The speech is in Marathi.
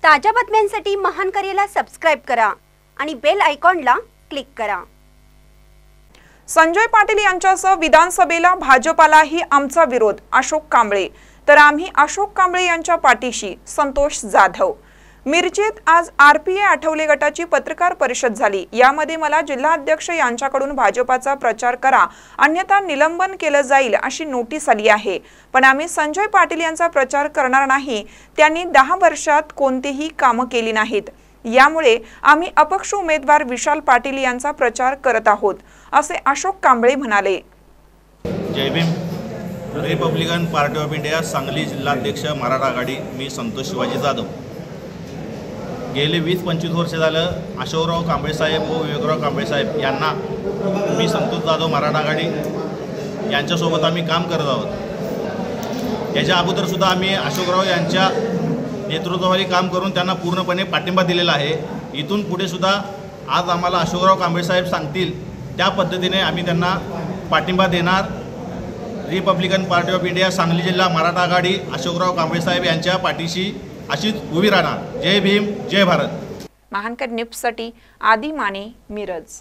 ताज्या बातम्यांसाठी महान करेला सबस्क्राइब करा आणि बेल आयकॉनला क्लिक करा। संजय पाटील यांच्यासह विधानसभेला भाजपालाही आमचा विरोध, अशोक कांबळे। तर आम्ही अशोक कांबळे यांच्या पाठीशी, संतोष जाधव। मिरजेत आज आरपीए आठवले गटाची पत्रकार परिषद झाली। यामध्ये मला जिल्हाध्यक्ष यांच्याकडून भाजपाचा प्रचार करा, अन्यथा निलंबन केलं जाईल अशी नोटीस आली आहे। पण आम्ही संजय पाटील यांचा प्रचार करणार नाही। त्यांनी 10 वर्षात कोणतीही कामं केली नाहीत। यामुळे आम्ही अपक्ष उमेदवार विशाल पाटील यांचा प्रचार करत आहोत, असे अशोक कांबळे म्हणाले। जय Bhim. Republican Party of India Sangli जिल्हाध्यक्ष मराठा आघाडी, मी संतोष शिवाजी जाधव। गेले 20-25 वर्ष झालं अशोकराव कांबळे साहेब व विवेकराव कांबळे साहेब यांना मी संतोष जाधव मराठा आघाडी यांच्यासोबत आम्ही काम करत आहोत। याच्या अगोदरसुद्धा आम्ही अशोकराव यांच्या नेतृत्वाखाली काम करून त्यांना पूर्णपणे पाठिंबा दिलेला आहे। इथून पुढे सुद्धा आज आम्हाला अशोकराव कांबळे साहेब सांगतील त्या पद्धतीने आम्ही त्यांना पाठिंबा देणार। Republican Party of India Sangli जिल्हा मराठा आघाडी अशोकराव कांबळे साहेब यांच्या पाठीशी अशीच उभी राहणार। जय भीम, जय भारत। महानकर न्यूजसाठी आदी माने, मिरज।